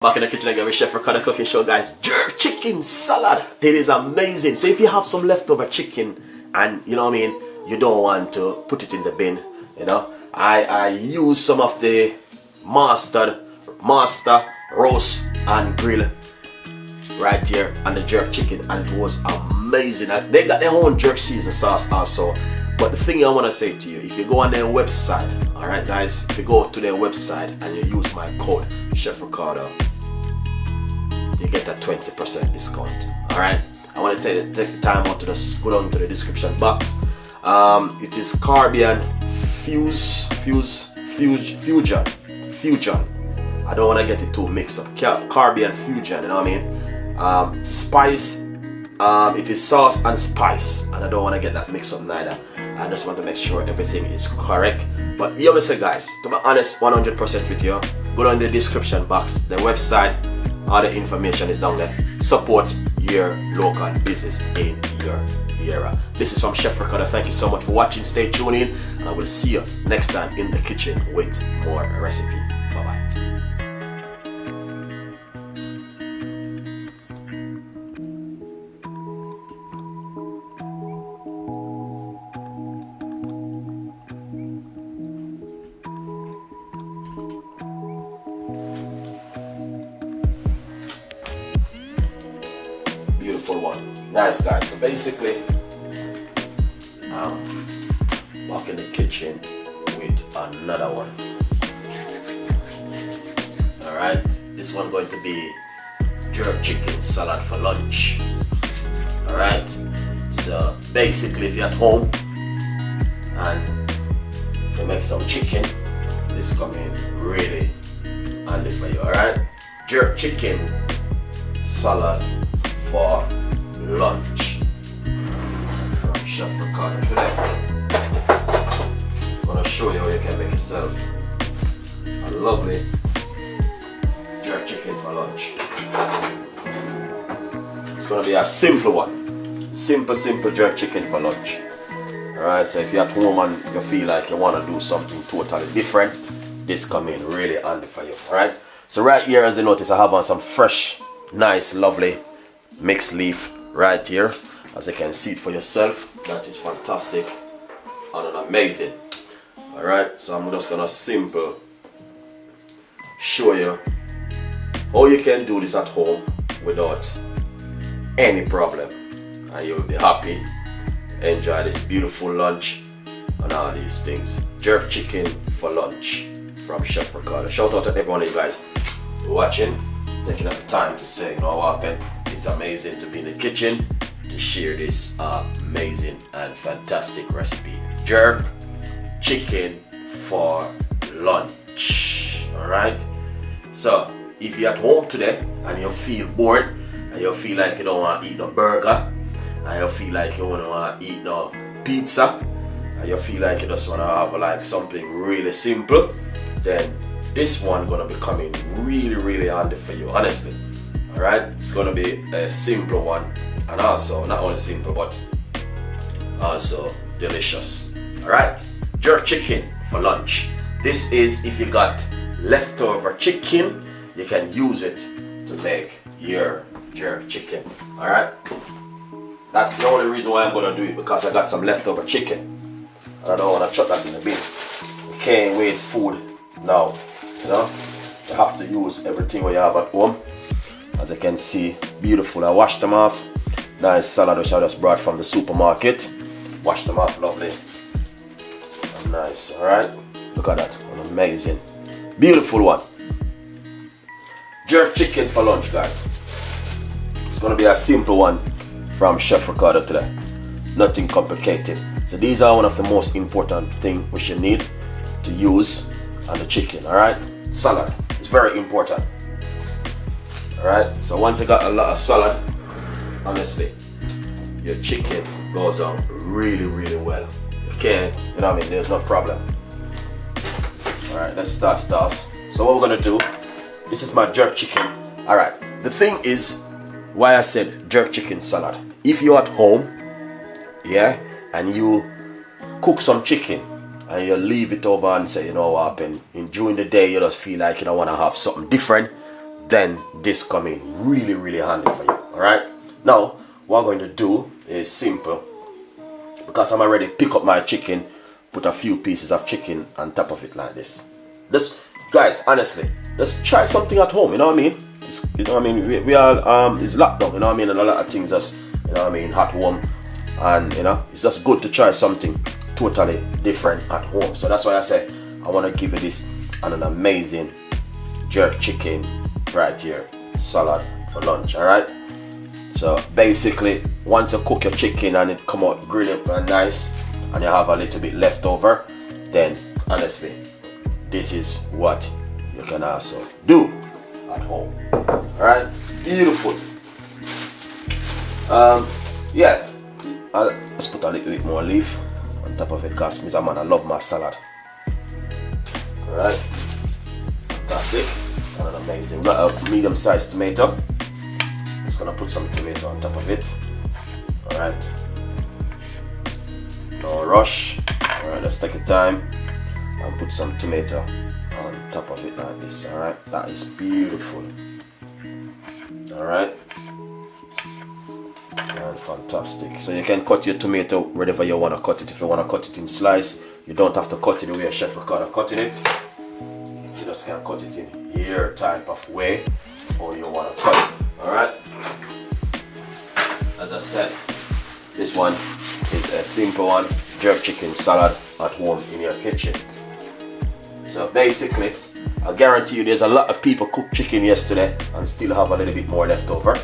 Back in the kitchen again with Chef Ricardo cooking show, guys. Jerk chicken salad. It is amazing. So if you have some leftover chicken and you know what I mean, you don't want to put it in the bin, you know, I use some of the master roast and grill right here on the jerk chicken, and it was amazing. They got their own jerk season sauce also. But the thing I want to say to you, if you go on their website, alright guys, if you go to their website and you use my code Chef Ricardo, you get a 20% discount. Alright, I want to take the time out to just go down to the description box. It is Caribbean fusion. I don't want to get it too mixed up. Caribbean fusion, you know what I mean? Spice. It is sauce and spice, and I don't want to get that mixed up neither. I just want to make sure everything is correct. But you know, say guys, to be honest, 100% with you, go down in the description box. The website, all the information is down there. Support your local business in your area. This is from Chef Ricardo. Thank you so much for watching. Stay tuned in, and I will see you next time in the kitchen with more recipe. Bye bye. Beautiful one. Nice guys. So basically, back in the kitchen with another one. Alright, this one going to be jerk chicken salad for lunch. Alright, so basically if you're at home and you make some chicken, this come in really handy for you. Alright, jerk chicken salad for lunch from Chef Ricardo today. I'm gonna show you how you can make yourself a lovely jerk chicken for lunch. It's gonna be a simple one. Simple jerk chicken for lunch. Alright, so if you're at home and you feel like you wanna do something totally different, this come in really handy for you. Alright, so right here, as you notice, I have on some fresh, nice, lovely mixed leaf right here. As you can see it for yourself, that is fantastic and amazing. Alright, so I'm just gonna simple show you how you can do this at home without any problem, and you'll be happy. Enjoy this beautiful lunch and all these things. Jerk chicken for lunch from Chef Ricardo. Shout out to every one of you guys watching, taking up the time to say, you know what happened. It's amazing to be in the kitchen to share this amazing and fantastic recipe. Jerk chicken for lunch. Alright, so if you're at home today and you feel bored and you feel like you don't want to eat no burger, and you feel like you don't want to eat no pizza, and you feel like you just want to have like something really simple, then this one gonna be coming really handy for you, honestly. Alright, it's gonna be a simple one, and also not only simple but also delicious. Alright, jerk chicken for lunch. This is if you got leftover chicken, you can use it to make your jerk chicken. Alright, that's the only reason why I'm gonna do it, because I got some leftover chicken and I don't want to chuck that in the bin. You can't waste food now, you know. You have to use everything what you have at home. As you can see, beautiful. I washed them off. Nice salad which I just brought from the supermarket. Wash them off, lovely and nice. Alright, look at that, an amazing, beautiful one. Jerk chicken for lunch, guys. It's gonna be a simple one from Chef Ricardo today. Nothing complicated. So these are one of the most important things we should need to use on the chicken. Alright, salad is very important. Alright, so once you got a lot of salad, honestly, your chicken goes on really well. Okay, you know what I mean, there's no problem. Alright, let's start it off. So what we're gonna do, this is my jerk chicken. Alright, the thing is, why I said jerk chicken salad. If you're at home, yeah, and you cook some chicken and you leave it over and say, you know what happened, and during the day you just feel like you don't want to have something different, then this come in really, really handy for you. Alright? Now, what I'm going to do is simple. Because I'm already pick up my chicken, put a few pieces of chicken on top of it like this. Just, guys, honestly, just try something at home, you know what I mean? You know what I mean? We are, it's lockdown, you know what I mean? And a lot of things just, you know what I mean, hot home. And, you know, it's just good to try something totally different at home. So that's why I say, I want to give you this and an amazing jerk chicken right here, salad for lunch, alright? So basically, once you cook your chicken and it come out grilled and nice, and you have a little bit left over, then honestly, this is what you can also do at home. Alright, beautiful. Yeah, let's put a little bit more leaf on top of it because Mr. Man, I love my salad. Alright, fantastic and an amazing. Got a medium-sized tomato. Just gonna put some tomato on top of it. Alright, no rush. Alright, let's take your time and put some tomato on top of it like this. Alright, that is beautiful. Alright, and fantastic. So you can cut your tomato wherever you want to cut it. If you want to cut it in slice, you don't have to cut it the way Chef Ricardo cutting it. You just can cut it in your type of way or you want to cut it. Alright, as I said, this one is a simple one, jerk chicken salad at home in your kitchen. So basically, I guarantee you there's a lot of people cooked chicken yesterday and still have a little bit more left over.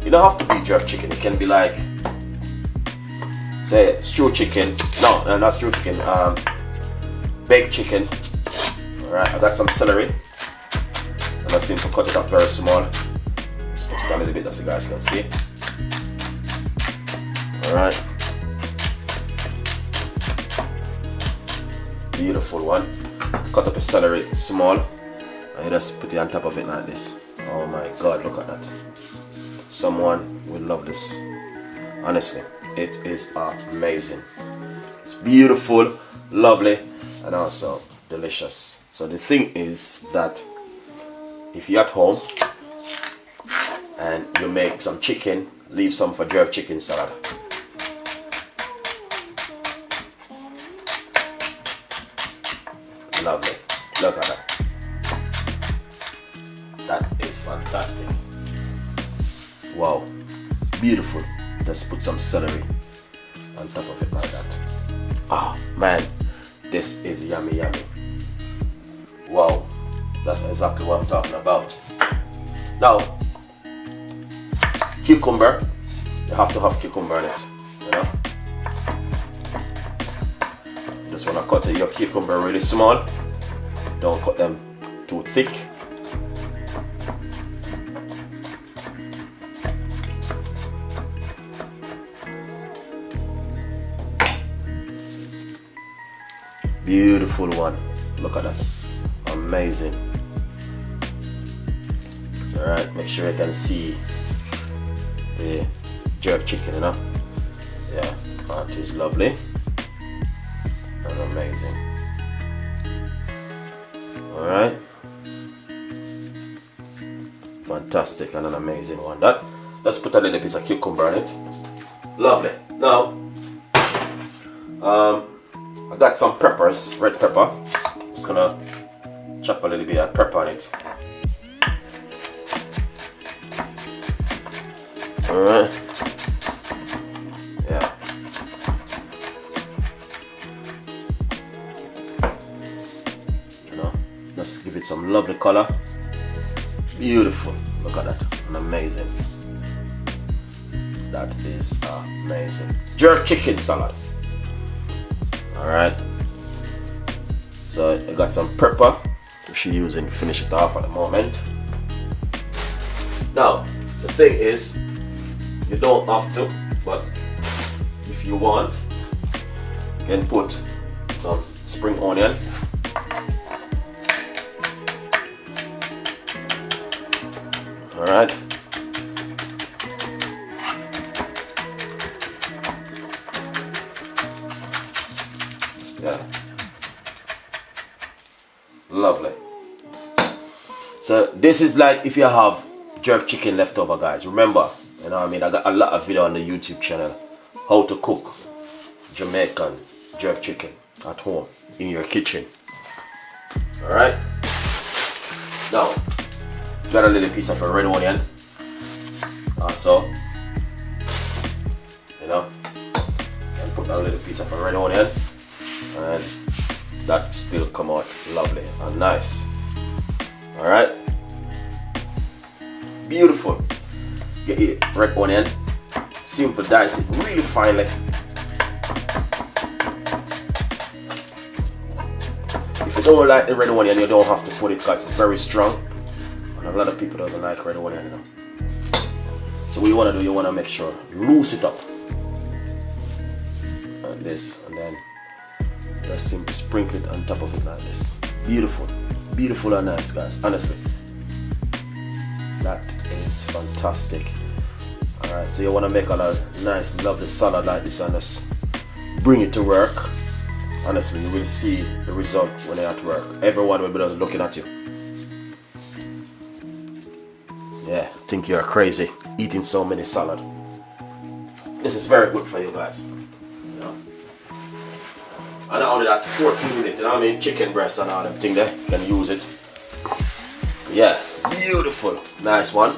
You don't have to be jerk chicken. It can be like, say, stew chicken. No, not stew chicken. Baked chicken. Alright, I got some celery. And I simply cut it up very small. Let's put it a little bit so you guys can see. Alright. Beautiful one. Cut up a celery small. And you just put it on top of it like this. Oh my god, look at that. Someone will love this. Honestly, it is amazing. It's beautiful, lovely, and also delicious. So the thing is that if you're at home and you make some chicken, leave some for jerk chicken salad. Lovely. Look at that. That is fantastic. Wow, beautiful. Just put some celery on top of it like that. Ah, man, this is yummy, yummy. Wow, that's exactly what I'm talking about. Now, cucumber, you have to have cucumber in it, you know. You just want to cut your cucumber really small. Don't cut them too thick. Beautiful one. Look at that. Amazing. Alright, make sure you can see the jerk chicken, you know? Yeah, that is lovely and amazing. Alright. Fantastic and an amazing one. That, let's put a little piece of cucumber on it. Lovely. Now, I got some peppers, red pepper. Just gonna chop a little bit of pepper on it. Alright. Yeah. You know, just give it some lovely color. Beautiful. Look at that. Amazing. That is amazing. Jerk chicken salad. Alright, so I got some pepper which I'm using to finish it off at the moment. Now, the thing is, you don't have to, but if you want, you can put some spring onion. Alright. Yeah. Lovely. So this is like if you have jerk chicken left over, guys. Remember, you know what I mean, I got a lot of video on the YouTube channel how to cook Jamaican jerk chicken at home in your kitchen. Alright, now got a little piece of a red onion also, you know, and put a little piece of a red onion, and that still come out lovely and nice. Alright, beautiful. Get your red onion, simple, dice it really finely. If you don't like the red onion, you don't have to put it because it's very strong, and a lot of people doesn't like red onion, you know. So what you want to do, you want to make sure loose it up like this, and then just simply sprinkle it on top of it like this. Beautiful, beautiful and nice, guys. Honestly, that is fantastic. All right, so you want to make a nice, lovely salad like this and just bring it to work. Honestly, you will see the result when you're at work. Everyone will be just looking at you. Yeah, think you're crazy eating so many salad. This is very good for you guys. You know? And not only that, 14 minutes, you know what I mean? Chicken breast and all them thing there, you can use it. Yeah, beautiful. Nice one.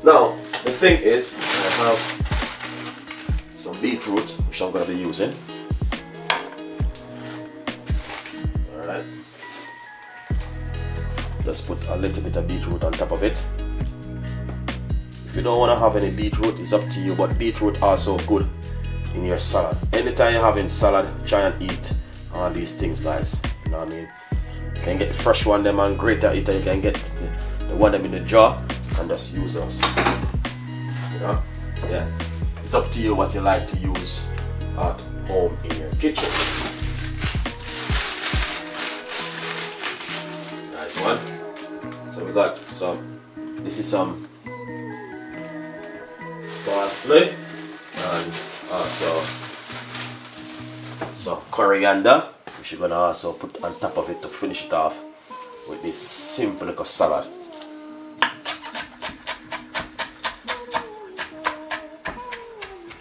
Now, the thing is, I have some beetroot, which I'm going to be using. Alright. Just put a little bit of beetroot on top of it. If you don't want to have any beetroot, it's up to you, but beetroot also good in your salad. Anytime you're having salad, try and eat all these things, guys. You know what I mean? You can get the fresh one them and grater it, and you can get the one them in the jar and just use those. You know? Yeah. It's up to you what you like to use at home in your kitchen. Nice one. So we got some, this is some parsley and also some coriander, which you're gonna also put on top of it to finish it off with this simple little salad.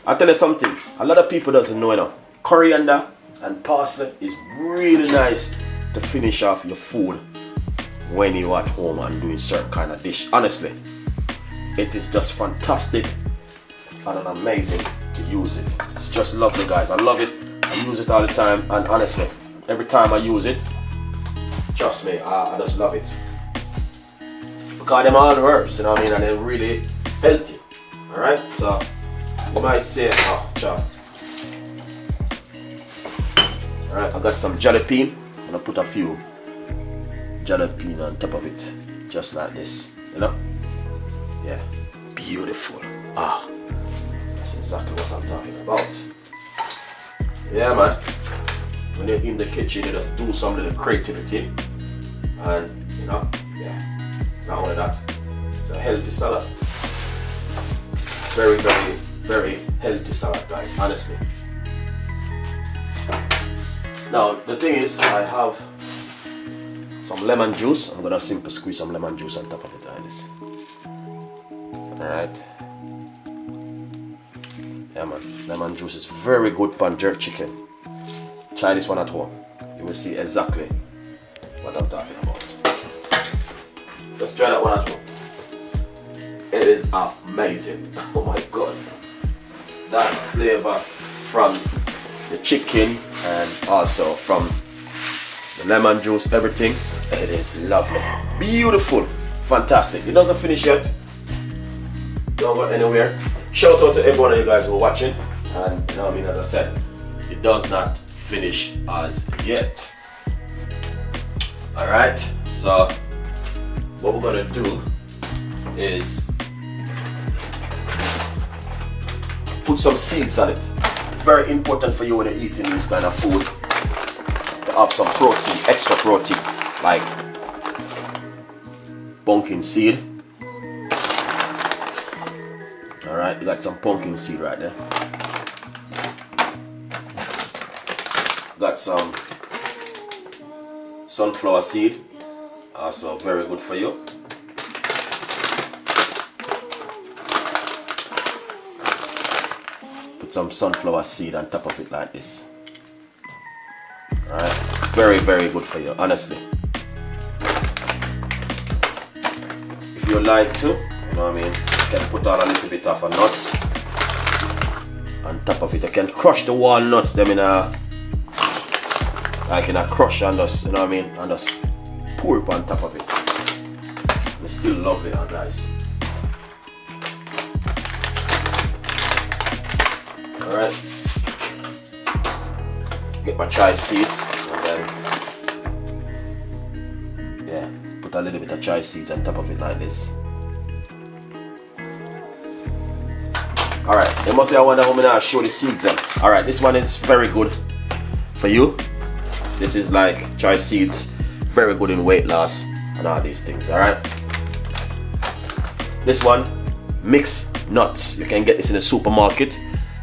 I'll tell you something, a lot of people doesn't know, you know, coriander and parsley is really nice to finish off your food when you're at home and doing certain kind of dish. Honestly, it is just fantastic and amazing to use it. It's just lovely, guys. I love it. I use it all the time, and honestly, every time I use it, trust me, I just love it. Because them all herbs, you know what I mean, and they're really healthy. Alright, so you might say, oh, chow. Alright, I got some jalapeno. I'm gonna put a few jalapeno on top of it, just like this, you know. Yeah, beautiful. Ah, that's exactly what I'm talking about. Yeah, man, when you're in the kitchen, you just do some little creativity, and you know, yeah, not only that, it's a healthy salad. Very, very, very healthy salad, guys, honestly. Now, the thing is, I have some lemon juice. I'm gonna simply squeeze some lemon juice on top of it like this. Alright. Yeah, man, lemon juice is very good for jerk chicken. Try this one at home. You will see exactly what I'm talking about. Just try that one at home. It is amazing. Oh my god. That flavor from the chicken and also from the lemon juice, everything. It is lovely. Beautiful. Fantastic. It doesn't finish yet. Don't go anywhere. Shout out to every one of you guys who are watching. And you know what I mean, as I said, it does not finish as yet. Alright, so what we're gonna do is put some seeds on it. It's very important for you when you're eating this kind of food to have some protein, extra protein, like pumpkin seed. Alright, you got some pumpkin seed right there. Got some sunflower seed. Also very good for you. Put some sunflower seed on top of it like this. Alright, very, very good for you, honestly. If you like to, you know what I mean, you can put on a little bit of a nuts on top of it. You can crush the walnuts them in a, like in a crush, and just, you know what I mean, and just pour it on top of it. It's still lovely and nice. Alright, get my chai seeds, and then, yeah, put a little bit of chai seeds on top of it like this. Alright, you must say I wonder how many I show the seeds then. Alright, this one is very good for you. This is like chai seeds, very good in weight loss and all these things. Alright, this one, mixed nuts. You can get this in the supermarket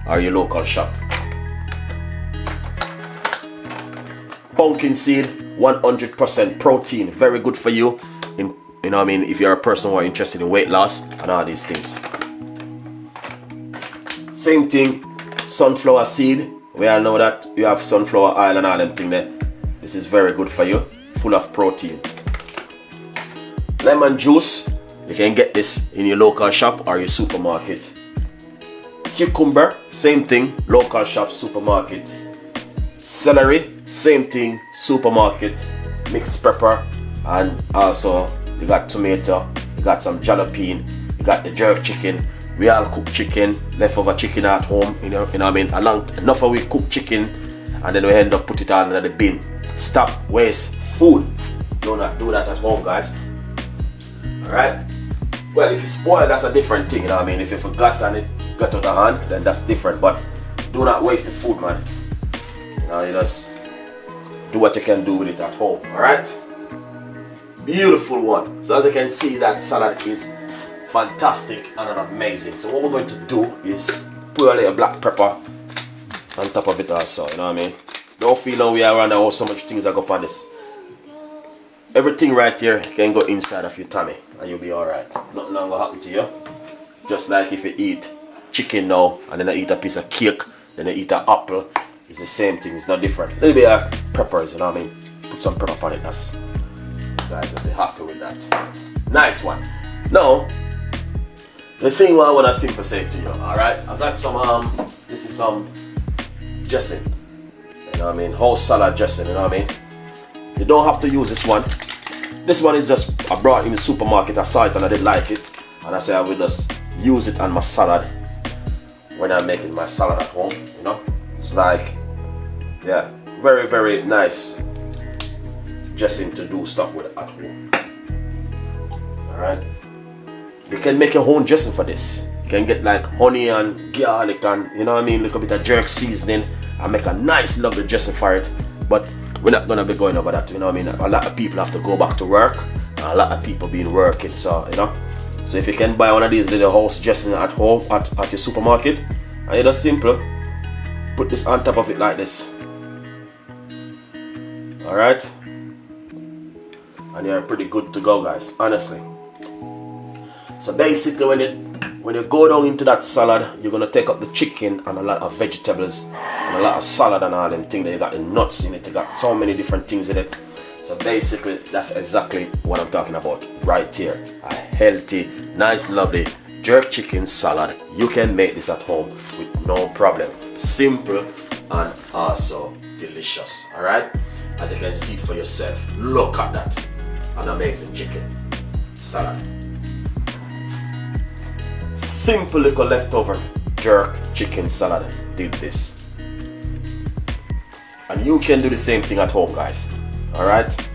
or your local shop. Pumpkin seed, 100% protein, very good for you. You know what I mean, if you're a person who are interested in weight loss and all these things. Same thing, sunflower seed. We all know that you have sunflower oil and all them things there. This is very good for you, full of protein. Lemon juice, you can get this in your local shop or your supermarket. Cucumber, same thing, local shop, supermarket. Celery, same thing, supermarket. Mixed pepper, and also you got tomato, you got some jalapeno, you got the jerk chicken. We all cook chicken, leftover chicken at home, you know what I mean? Enough of we cook chicken and then we end up put it all in the bin. Stop waste food. Do not do that at home, guys. Alright? Well, if you spoil, that's a different thing, you know what I mean? If you forgot and it got out of hand, then that's different. But do not waste the food, man. You know, you just do what you can do with it at home. Alright? Beautiful one. So as you can see, that salad is fantastic and amazing. So what we're going to do is put a little black pepper on top of it also, you know what I mean? Don't feel no way around how so much things are go for this. Everything right here can go inside of your tummy and you'll be alright. Nothing gonna happen to you. Just like if you eat chicken now and then you eat a piece of cake, then you eat an apple, it's the same thing, it's not different. A little bit of peppers, you know what I mean? Put some pepper on it, that's, you guys will be happy with that. Nice one. Now, the thing what I want to simply say to you, alright? I got some, this is some dressing, you know what I mean? Whole salad dressing, you know what I mean? You don't have to use this one. This one is just, I brought in the supermarket, I saw it and I didn't like it. And I said I will just use it on my salad when I'm making my salad at home, you know? It's like, yeah, very, very nice dressing to do stuff with at home. Alright? You can make your own dressing for this. You can get like honey and garlic and, you know what I mean, a little bit of jerk seasoning and make a nice lovely dressing for it. But we're not gonna be going over that, you know what I mean. A lot of people have to go back to work and a lot of people been working, so you know. So if you can buy one of these little house dressing at home at your supermarket, and you just simple put this on top of it like this. Alright? And you're pretty good to go, guys, honestly. So basically when you go down into that salad, you're gonna take up the chicken and a lot of vegetables and a lot of salad and all them things. You got the nuts in it, you got so many different things in it. So basically that's exactly what I'm talking about right here. A healthy, nice, lovely jerk chicken salad. You can make this at home with no problem. Simple and also delicious. Alright? As you can see for yourself. Look at that. An amazing chicken salad. Simple little leftover jerk chicken salad did this. And you can do the same thing at home, guys. Alright?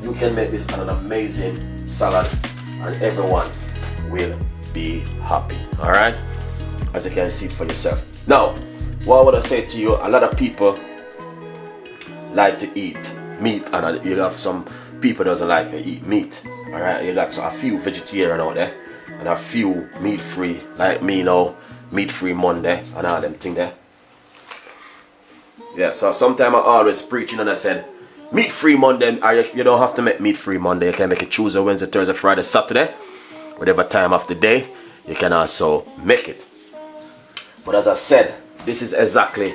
You can make this an amazing salad and everyone will be happy. Alright? As you can see it for yourself. Now, what I want to say to you, a lot of people like to eat meat and you have some people doesn't like to eat meat. Alright? You got a few vegetarian out there and a few meat free, like me now, meat free Monday and all them thing there. Yeah, so sometimes I always preaching and I said, Meat-free Monday, you don't have to make meat-free Monday. You can make it Tuesday, Wednesday, Thursday, Friday, Saturday. Whatever time of the day, you can also make it. But as I said, this is exactly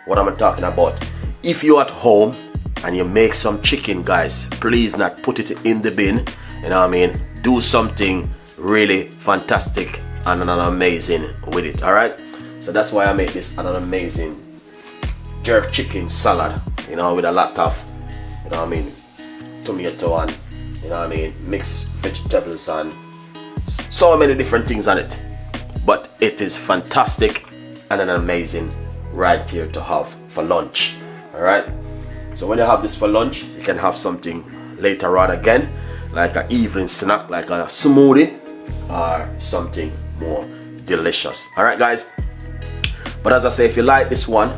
what I'm talking about. If you're at home and you make some chicken, guys, please not put it in the bin. You know what I mean? Do something really fantastic and an amazing with it. Alright? So that's why I make this an amazing jerk chicken salad, you know, with a lot of, you know what I mean, tomato and, you know what I mean, mixed vegetables and so many different things on it. But it is fantastic and an amazing right here to have for lunch. Alright? So when you have this for lunch, you can have something later on again, like an evening snack, like a smoothie or something more delicious. Alright, guys? But as I say, if you like this one,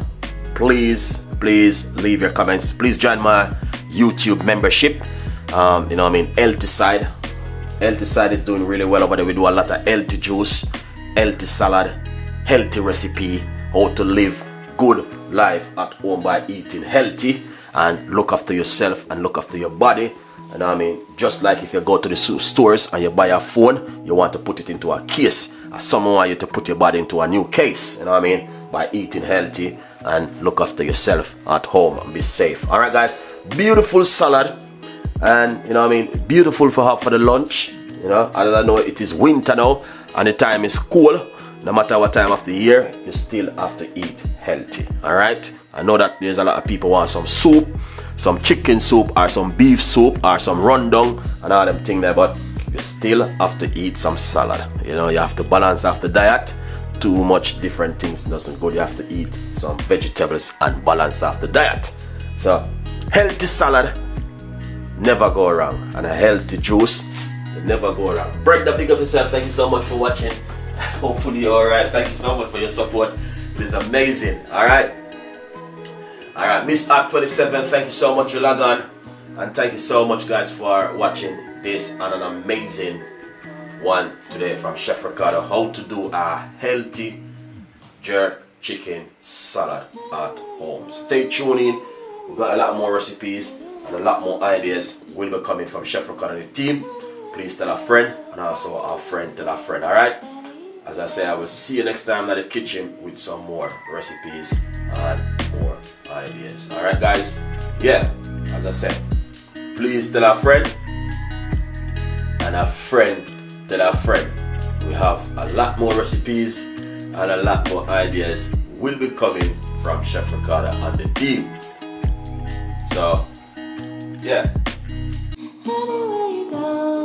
please leave your comments. Please join my YouTube membership. You know what I mean, healthy side is doing really well over there. We do a lot of healthy juice, healthy salad, healthy recipe, how to live good life at home by eating healthy and look after yourself and look after your body. You know what I mean? Just like if you go to the stores and you buy a phone, you want to put it into a case. Someone want you to put your body into a new case. You know what I mean? By eating healthy and look after yourself at home and be safe. Alright, guys, beautiful salad, and you know what I mean, beautiful for the lunch. You know, as I know it is winter now and the time is cool. No matter what time of the year, you still have to eat healthy. Alright, I know that there's a lot of people want some soup, some chicken soup or some beef soup or some rundown and all them things there, but you still have to eat some salad. You know, you have to balance off the diet. Too much different things doesn't good. You have to eat some vegetables and balance off the diet. So healthy salad never go wrong, and a healthy juice never go wrong. Brenda, big up yourself. Thank you so much for watching. Hopefully you're alright. Thank you so much for your support. It is amazing. Alright, Miss Art 27, thank you so much for logging on, and thank you so much, guys, for watching this and an amazing one today from Chef Ricardo, how to do a healthy jerk chicken salad at home. Stay tuned in. We've got a lot more recipes and a lot more ideas will be coming from Chef Ricardo and the team. Please tell a friend, and also our friend tell a friend. Alright, as I say, I will see you next time in the kitchen with some more recipes and more ideas. Alright, guys, yeah, as I said, please tell a friend, and a friend tell a friend. We have a lot more recipes and a lot more ideas will be coming from Chef Ricardo and the team. So yeah. Anywhere you go.